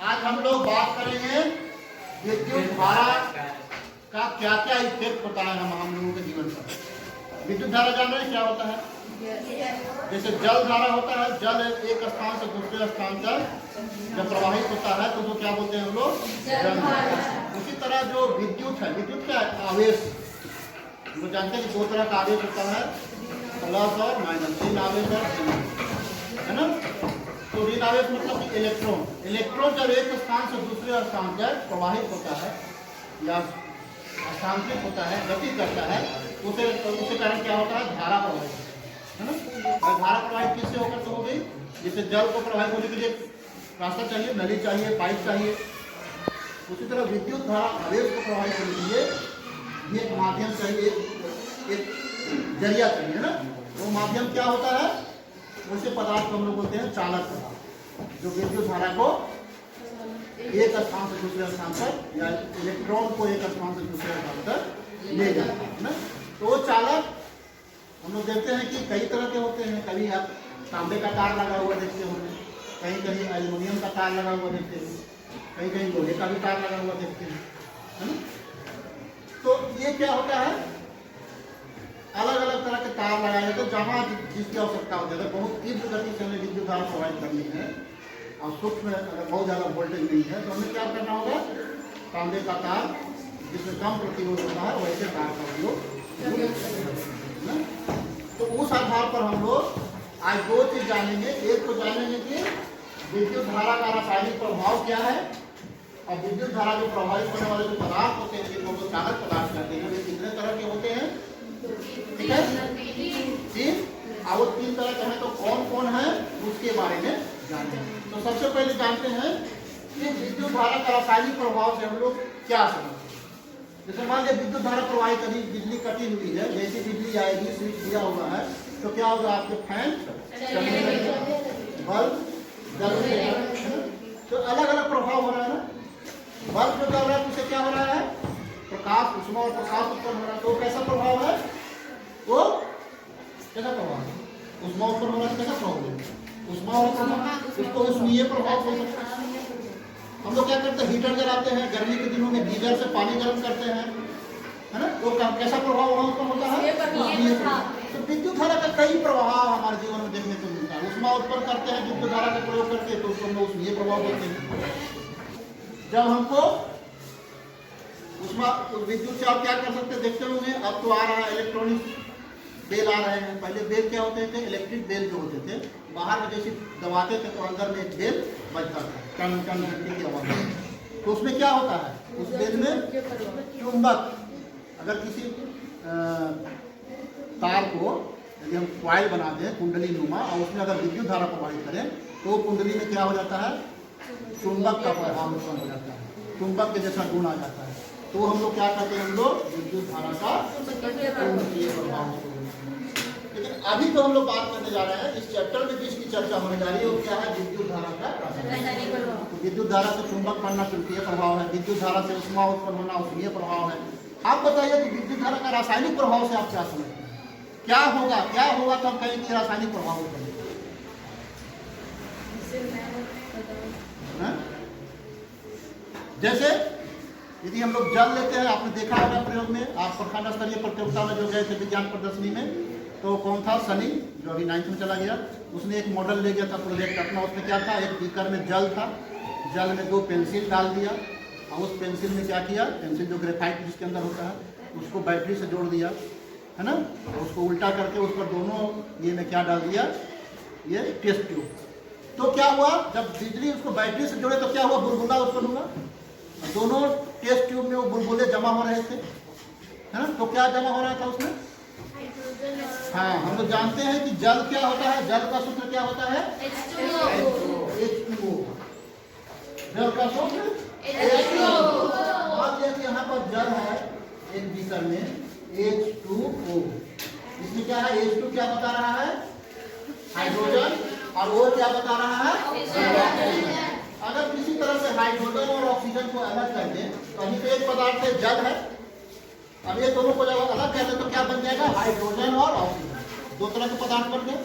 आज हम लोग बात करेंगे विद्युत धारा का क्या क्या इफेक्ट होता है हम लोगों के जीवन पर। विद्युत धारा जान रहे हैं क्या होता है? जैसे जल धारा होता है, जल एक स्थान से दूसरे स्थान तक जब प्रवाहित होता है तो क्या बोलते हैं हम लोग? जल धारा। उसी तरह जो विद्युत है, विद्युत क्या है? आवेश। हम लोग जानते हैं कि दो तरह का आवेश होता है, प्लस और माइनस। ऋण आवेश और है ना। तो ऋण आवेश मतलब कि इलेक्ट्रॉन। इलेक्ट्रॉन जब एक स्थान से दूसरे स्थान तक प्रवाहित होता है या स्थानांतरित होता है, गति करता है, उसे कारण क्या होता है? धारा प्रवाहित है ना। और धारा प्रवाहित किससे होकर तो हो गई? जैसे जल को प्रवाहित होने के लिए रास्ता चाहिए, नली चाहिए, पाइप चाहिए। उसी तरह विद्युत धारा आवेश को प्रवाहित करने के लिए एक माध्यम चाहिए, एक जरिया चाहिए ना। वो माध्यम क्या होता है? उसे पदार्थ को हम लोग बोलते हैं चालक पदार्थ, जो विद्युत धारा को एक स्थान से दूसरे स्थान पर या इलेक्ट्रॉन को एक स्थान से दूसरे स्थान पर ले जाता है ना। तो वो चालक हम लोग देखते हैं कि कई तरह के होते हैं। कभी आप तांबे का तार लगा हुआ देखते होंगे, कहीं कहीं एल्युमिनियम का तार लगा हुआ देखते हैं, कहीं कहीं लोहे का भी तार लगा हुआ देखते हैं, है ना। तो ये क्या होता है? अलग अलग तरह के तार लगाए जाते हैं जहाँ जिसकी आवश्यकता होती है। अगर बहुत तीव्र गति से हमें विद्युत धारा प्रोवाइड करनी है और सूक्ष्म अगर बहुत ज़्यादा वोल्टेज नहीं है तो हमें क्या करना होगा? तांबे का तार जिसमें कम प्रतिरोध होता है वैसे तार का उपयोग। तो उस आधार पर हम लोग आज दो चीज जानेंगे। एक तो जानेंगे कि विद्युत धारा का रासायनिक प्रभाव क्या है, और विद्युत धारा जो प्रभावित होने वाले जो पदार्थ होते हैं जिनको हम लोग चालक पदार्थ कहते हैं, वे कितने तरह के होते हैं? ठीक है, तीन। और वो तीन तरह के हैं तो कौन कौन है उसके बारे में जानेंगे। तो सबसे पहले जानते हैं कि विद्युत धारा का रासायनिक प्रभाव से हम लोग क्या समझते हैं। जैसे मान लीजिए विद्युत धारा प्रवाहित करी, बिजली कटी हुई है, जैसी बिजली आएगी, स्विच दिया हुआ है तो क्या होगा? आपके फैन चलने लगेगा, बल्ब जलने। तो अलग अलग प्रभाव हो रहा है ना। बल्ब जो चल रहा है उससे क्या हो रहा है? प्रकाश, ऊष्मा और प्रकाश उत्पन्न हो रहा है। तो कैसा प्रभाव है? वो कैसा प्रभाव है? ऊष्मा उत्पन्न हो रहा है, कैसा प्रभाव है? ऊष्मा और प्रभाव, उसको ऊष्मीय प्रभाव हो सकता है। हम लोग क्या करते हैं? हीटर जलाते हैं, गर्मी के दिनों में गीजर से पानी गर्म करते हैं, है ना। तो कैसा प्रभाव वहाँ उत्पन्न होता है? तो विद्युत धारा का कई प्रभाव हमारे जीवन में देखने को मिलता है। ऊष्मा उत्पन्न करते हैं विद्युत धारा का प्रयोग करके, तो उसको हम लोग ऊष्मीय प्रभाव देते हैं। जब हमको ऊष्मा विद्युत से आप क्या कर सकते हैं देखते होंगे। अब तो आ रहा है इलेक्ट्रॉनिक बेल आ रहे हैं। पहले बेल क्या होते थे? इलेक्ट्रिक बेल जो होते थे, बाहर में जैसे दबाते थे तो अंदर में एक बेल बजता था, टन टन घंटे की आवाज। तो उसमें क्या होता है? उस बेल में चुंबक, अगर किसी तार को यदि हम क्वाइल बनाते हैं कुंडली नुमा और उसमें अगर विद्युत धारा प्रवाहित करें तो कुंडली में क्या हो जाता है? चुंबक का प्रभाव उत्पन्न हो जाता है, चुंबक के जैसा गुण आ जाता है। तो हम लोग क्या कहते हैं? हम लोग विद्युत धारा का चुंबकीय प्रभाव। लेकिन अभी तो हम लोग बात करने जा रहे हैं, इस चैप्टर में जिसकी चर्चा होने जा रही है वो क्या है? विद्युत धारा का रासायनिक प्रभाव। तो विद्युत धारा से चुंबक बनना चुंबकीय प्रभाव है, विद्युत धारा से ऊष्मा उत्पन्न होना ऊष्मीय प्रभाव है। आप बताइए कि विद्युत धारा का रासायनिक प्रभाव से आप क्या समझते हैं? क्या होगा? क्या होगा तब कहेंगे कि रासायनिक प्रभाव उत्पन्न। जैसे यदि हम लोग जल लेते हैं, आपने देखा होगा प्रयोग में, आप प्रखंड स्तरीय प्रतियोगिता में जो गए थे विज्ञान प्रदर्शनी में, तो कौन था? सनी, जो अभी 9th में चला गया, उसने एक मॉडल ले गया था प्रोजेक्ट अपना। उसमें क्या था? एक बीकर में जल था, जल में 2 पेंसिल डाल दिया और उस पेंसिल में क्या किया? पेंसिल जो ग्रेफाइट जिसके अंदर होता है उसको बैटरी से जोड़ दिया, है ना। उसको उल्टा करके उस पर दोनों ये में क्या डाल दिया? ये टेस्ट ट्यूब। तो क्या हुआ? जब बिजली उसको बैटरी से जोड़े तो क्या हुआ? बुलबुला उत्पन्न हुआ। दोनों टेस्ट ट्यूब में वो बुलबुले जमा हो रहे थे, है ना। तो क्या जमा हो रहा था उसमें? हाँ, हम लोग जानते हैं कि जल क्या होता है? जल का सूत्र क्या होता है? H2O। जल का सूत्र H2O। यहाँ पर जल है एक बीकर में, H2O। इसमें क्या है? H2 क्या बता रहा है? हाइड्रोजन, और वो क्या बता रहा है? अगर किसी तरह से हाइड्रोजन और ऑक्सीजन को अलग कर दें तो अभी तो एक पदार्थ है जल है, अब ये दोनों को जब अलग कर दें तो क्या बन जाएगा? हाइड्रोजन और ऑक्सीजन, दो तरह के पदार्थ बन गए,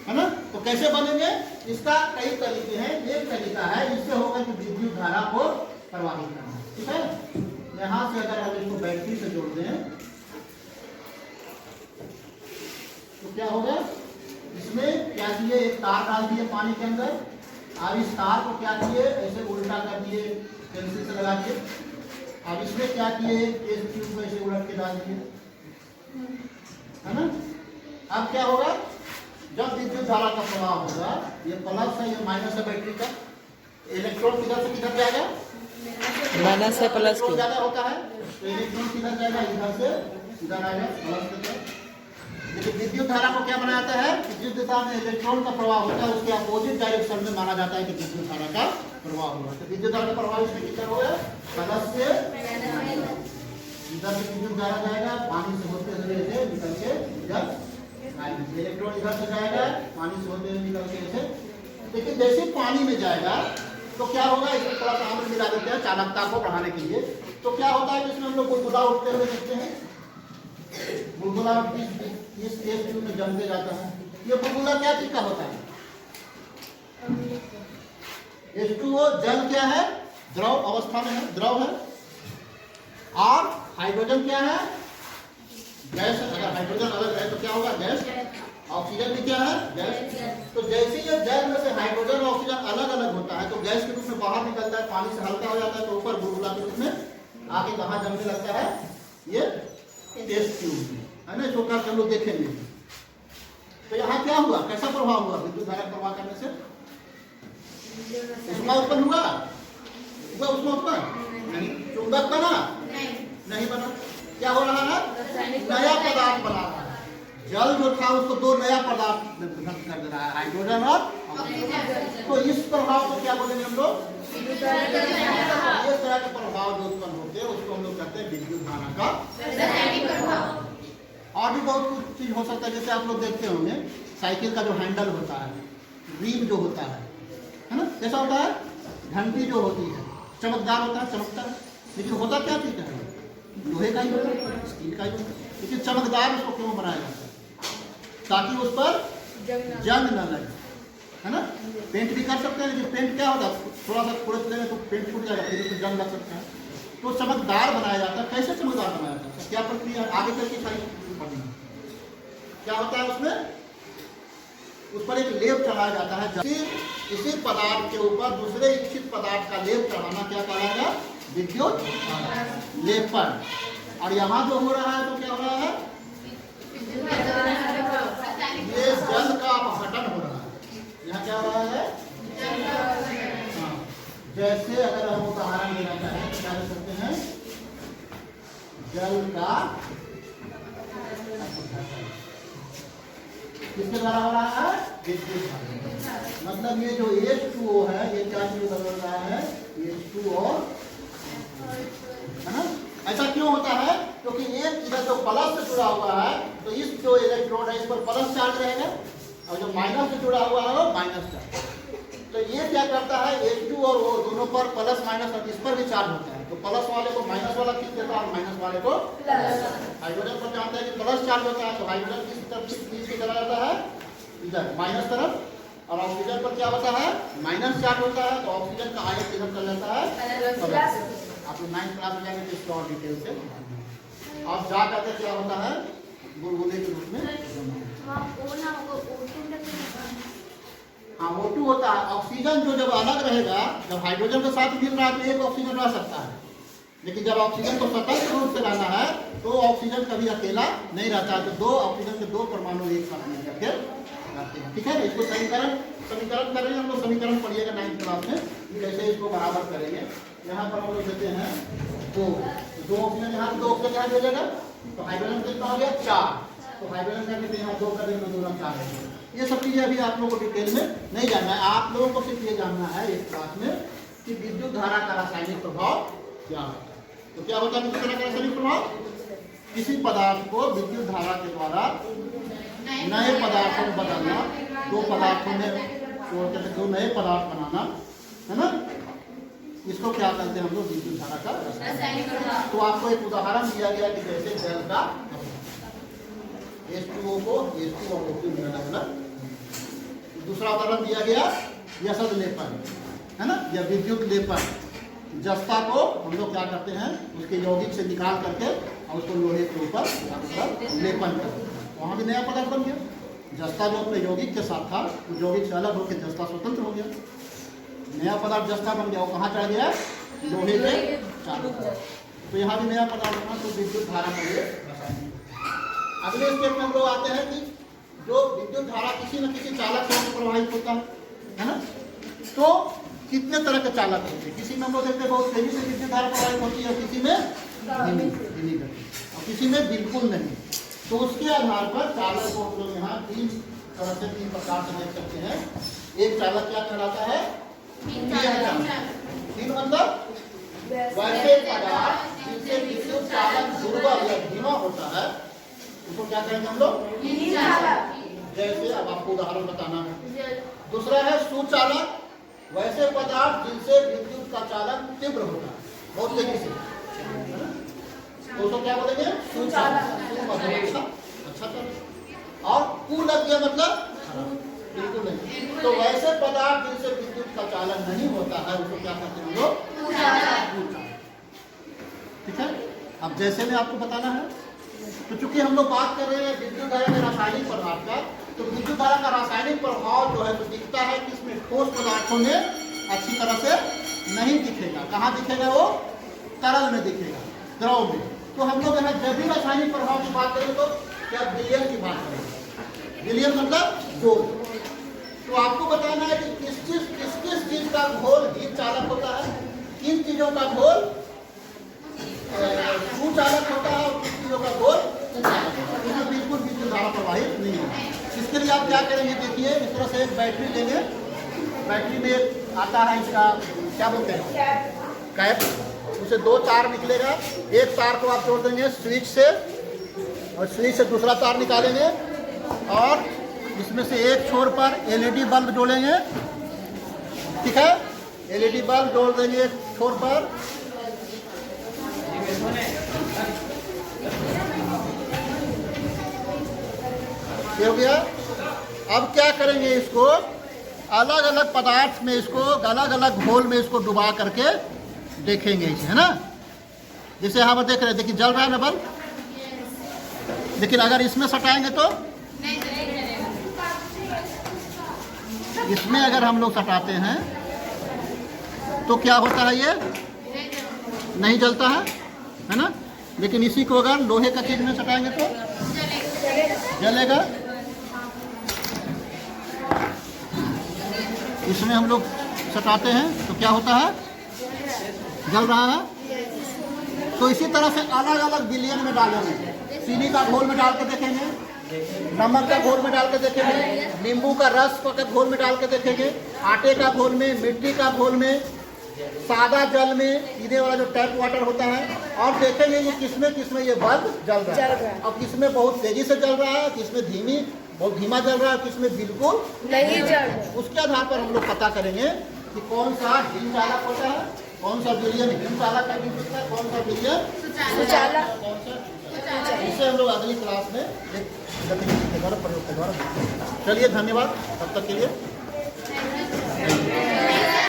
है ना। तो कैसे बनेंगे? इसका कई तरीके हैं। एक तरीका है, इससे होगा कि धारा को प्रवाहित करना। ठीक है, यहाँ से अगर हम इसको बैटरी से जोड़ दें तो क्या होगा, इसमें क्या किए, एक तार डाल दिए पानी के अंदर, अब इस तार को क्या किए, ऐसे उल्टा कर दिए, पेंसिल से लगा दिए। अब इसमें क्या किए, इस ट्यूब को ऐसे उलट के डाल दिए, है ना। अब क्या होगा, जब विद्युत धारा का प्रवाह होगा, ये प्लस है ये माइनस है बैटरी का, इलेक्ट्रॉन किधर से किधर जाएगा, माइनस से प्लस की ज्यादा होता है तो इलेक्ट्रॉन किधर जाएगा, इधर से इधर आएगा प्लस की तरफ। लेकिन विद्युत धारा को क्या बनाता है, विद्युत दिशा में इलेक्ट्रॉन का प्रवाह होता है, उसके अपोजिट डायरेक्शन में माना जाता है कि विद्युत धारा का प्रवाह होगा। तो विद्युत धारा का प्रवाह इसमें किधर होगा, प्लस से इधर से विद्युत धारा जाएगा, पानी से होते हुए ऐसे निकल के इधर, इलेक्ट्रॉन इधर से जाएगा, पानी से होते हुए निकल के ऐसे। लेकिन जैसे पानी में जाएगा तो क्या होगा, इसमें थोड़ा सा हम मिला देते हैं चालकता को बढ़ाने के लिए। तो क्या होता है कि इसमें हम लोग बुलबुला उठते हुए देखते हैं, बुलबुला इस ट्यूब में जमते जाता है। ये बुलबुला क्या चीज का होता है, H2O जल क्या है, द्रव अवस्था में है, द्रव है। और हाइड्रोजन क्या है, गैस। अगर हाइड्रोजन अलग है तो क्या होगा, गैस। ऑक्सीजन भी क्या है, गैस। तो जैसे ये जल में से हाइड्रोजन और ऑक्सीजन अलग अलग होता है तो गैस के रूप में बाहर निकलता है, पानी से हल्का हो जाता है, तो ऊपर बुलबुला के रूप में आके कहाँ जमने लगता है, ये टेस्ट ट्यूब में, है ना। छोटा हम लोग देखेंगे। तो यहाँ क्या हुआ, कैसा प्रभाव हुआ, विद्युत धारा प्रवाह करने से उष्मा उत्पन्न हुआ, उष्मा उत्पन्न नहीं, चुंबक बना नहीं बना। क्या हो रहा है, नया पदार्थ बना रहा है। जल जो था उसको दो नया पदार्थ कर दे रहा है, हाइड्रोजन और ऑक्सीजन। तो इस प्रभाव को क्या बोलेंगे हम लोग, इस तरह के प्रभाव जो उत्पन्न होते हैं उसको हम लोग कहते हैं विद्युत धारा का रासायनिक प्रभाव। और भी बहुत कुछ चीज हो सकता है, जैसे आप लोग देखते होंगे साइकिल का जो हैंडल होता है, रिम जो होता है ना, कैसा होता है, घंटी जो होती है चमकदार होता है, चमकता है। लेकिन होता क्या चीज है, लोहे का ही होता है, स्टील का ही होता है। लेकिन चमकदार उसको क्यों बनाया जाता है, ताकि उस पर जंग न लगे, है ना। पेंट भी कर सकते हैं, लेकिन पेंट क्या होता है, थोड़ा सा खुरच लेंगे तो पेंट फूट जाएगा, फिर उसमें जंग लग सकता है। तो चमकदार बनाया जाता है। कैसे चमकदार बनाया जाता है, क्या प्रक्रिया आगे चल के सारी क्या होता है, उसमें उस पर एक लेप चढ़ाया जाता है। इसी पदार्थ के ऊपर दूसरे इच्छित पदार्थ का लेप चढ़ाना क्या कहलाएगा, विद्युत लेपन। और यहाँ जो हो रहा है तो क्या हो रहा है, ये जल का अपघटन हो रहा है। यहाँ क्या हो रहा है, हाँ, जैसे अगर हम उदाहरण देना चाहें तो क्या कर सकते हैं, जल का किसके द्वारा हो रहा है, विद्युत धारा। मतलब ये जो H2O है ये क्या चीज बदल रहा है, H2O, है ना। ऐसा क्यों होता है, क्योंकि एक इधर जो प्लस से जुड़ा हुआ है तो इस जो इलेक्ट्रोड है इस पर प्लस चार्ज रहेगा, और जो माइनस से जुड़ा हुआ है वो माइनस चार्ज। तो ये क्या करता है, H2 और वो दोनों पर प्लस माइनस और इस पर भी चार्ज होता है। तो प्लस वाले को माइनस वाला खींच देता है और माइनस वाले को प्लस। हाइड्रोजन पर जानते हैं कि प्लस चार्ज होता है तो हाइड्रोजन किस तरफ खींच के चला जाता है, इधर माइनस तरफ। और ऑक्सीजन पर क्या होता है, माइनस चार्ज होता है तो ऑक्सीजन का आयन किधर चल जाता है, आप लोग 9th क्लास में जाएंगे तो इसको और डिटेल से अब जा करके क्या होता है, बुलबुले के रूप में हाँ O2 होता है। ऑक्सीजन जो जब अलग रहेगा, जब हाइड्रोजन के साथ मिल रहा है तो एक ऑक्सीजन रह सकता है, लेकिन जब ऑक्सीजन को स्वतंत्र रूप से रहना है तो ऑक्सीजन कभी अकेला नहीं रहता है। तो दो ऑक्सीजन के दो परमाणु एक साथ मिल करके रहते हैं। ठीक है, इसको समीकरण करेंगे हम लोग, समीकरण पढ़िएगा 9th क्लास में, कैसे इसको बराबर करेंगे। यहाँ पर हम लोग देते हैं दो ऑक्सीजन, यहाँ 2 ऑक्सीजन यहाँ भेजेगा तो हाइड्रोजन कितना हो गया 4, तो हाइड्रोजन का भी यहाँ 2 कर देंगे तो 2 और 4 है। ये सब चीजें अभी आप लोगों को डिटेल में नहीं जानना है, आप लोगों को सिर्फ ये जानना है इस क्लास में कि विद्युत धारा का रासायनिक प्रभाव क्या होता है। तो क्या होता है विद्युत धारा का रासायनिक प्रभाव, किसी पदार्थ को विद्युत धारा के द्वारा नए पदार्थों में बदलना, 2 पदार्थों में जोड़कर 2 नए पदार्थ बनाना, है ना, इसको क्या कहते हैं हम लोग, विद्युत धारा का रासायनिक प्रभाव। तो आपको एक उदाहरण दिया गया कि जैसे जल का H2O को H2 और O2 मिलाना है ना। दूसरा उदाहरण दिया गया यसद लेपन, है ना, या विद्युत लेपन। जस्ता को हम लोग क्या करते हैं, उसके यौगिक से निकाल करके और उसको लोहे के ऊपर लेपन करते हैं, वहाँ भी नया पदार्थ बन गया। जस्ता जो अपने यौगिक के साथ था, उस यौगिक से अलग होकर जस्ता स्वतंत्र हो गया, नया पदार्थ जस्ता बन गया। वो कहाँ चढ़ गया, लोहे के चारों तरफ। तो यहाँ भी नया पदार्थ बना, तो विद्युत धारा का ये अगले स्टेप में हम लोग आते हैं कि जो विद्युत धारा किसी न किसी चालक से प्रवाहित होता है ना। तो कितने तरह के चालक होते हैं, किसी में हम लोग देखते हैं बहुत तेजी से विद्युत धारा प्रवाहित होती है, किसी में धीमी गति और किसी में बिल्कुल नहीं। तो उसके आधार पर चालक को हम लोग यहाँ तीन तरह से, तीन प्रकार से देख सकते हैं। एक चालक क्या कहलाता है, तीन मतलब वैसे पदार्थ जिनसे विद्युत चालक दुर्बल या धीमा होता है, उसको क्या कहेंगे हम लोग, जैसे अब आपको उदाहरण बताना है। दूसरा है सुचालक, वैसे पदार्थ जिनसे विद्युत का चालन तीव्र होता है, बहुत तेजी से, तो उसको क्या बोलेंगे, सुचालक। अच्छा चालक। और कुलज्ञ मतलब बिल्कुल नहीं। तो वैसे पदार्थ जिनसे विद्युत का चालन नहीं होता है, उसको क्या कहते हैं लोग, ठीक है। अब जैसे में आपको बताना है, तो चूंकि हम लोग बात कर रहे हैं विद्युत धारा के रासायनिक प्रभाव का, तो विद्युत धारा का रासायनिक प्रभाव जो है तो दिखता है कि इसमें ठोस पदार्थों में अच्छी तरह से नहीं दिखेगा। कहाँ दिखेगा, वो तरल में दिखेगा, द्रव में। तो हम लोग यहाँ जब भी रासायनिक प्रभाव की बात करें तो क्या विलयन की बात करेंगे। विलयन मतलब जोड़। तो आपको बताना है कि किस किस चीज का घोल हीट चालक होता है, किन चीजों का घोल सुचालक होता है और किस चीजों का घोल इसमें बिल्कुल विद्युत धारा प्रवाहित नहीं है। इसके लिए आप क्या करेंगे, देखिए इस तरह से एक बैटरी लेंगे, बैटरी में आता है इसका क्या बोलते हैं, कैप, उसे दो तार निकलेगा। एक तार को आप जोड़ देंगे स्विच से और स्विच से दूसरा तार निकालेंगे और इसमें से एक छोर पर एलईडी बल्ब जोड़ेंगे, ठीक है। एलईडी बल्ब जोड़ देंगे एक छोर पर, ये हो गया। अब क्या करेंगे, इसको अलग अलग पदार्थ में, इसको अलग अलग घोल में इसको डुबा करके देखेंगे इसे, है ना। जैसे यहाँ पर देख रहे हैं, देखिए जल रहा है ना बल्ब, लेकिन अगर इसमें सटाएंगे तो इसमें अगर हम लोग सटाते हैं तो क्या होता है, ये नहीं जलता है ना। लेकिन इसी को अगर लोहे का चीज में सटाएंगे तो जलेगा। इसमें हम लोग सटाते हैं तो क्या होता है, जल रहा है। तो इसी तरह से अलग अलग विलयन में डालेंगे, चीनी का घोल में डाल के देखेंगे, नमक का घोल में डाल के देखेंगे, नींबू का रस का घोल में डाल के देखेंगे, आटे का घोल में, मिट्टी का घोल में, सादा जल में, पीने वाला जो टैप वाटर होता है, और देखेंगे ये किसमें ये बल्ब जल रहा है और किसमें बहुत तेजी से जल रहा है, किसमें बहुत धीमा जल रहा है, किसमें बिल्कुल नहीं जल रहा। उसके आधार पर हम लोग पता करेंगे कि कौन सा हिम चालक होता है, कौन सा विलयन हिम चालक का भी होता है, कौन सा विलयन सुचालक, कौन सा। इसे हम लोग अगली क्लास में एक गतिविधि के द्वारा, प्रयोग के द्वारा। चलिए धन्यवाद, तब तक के लिए।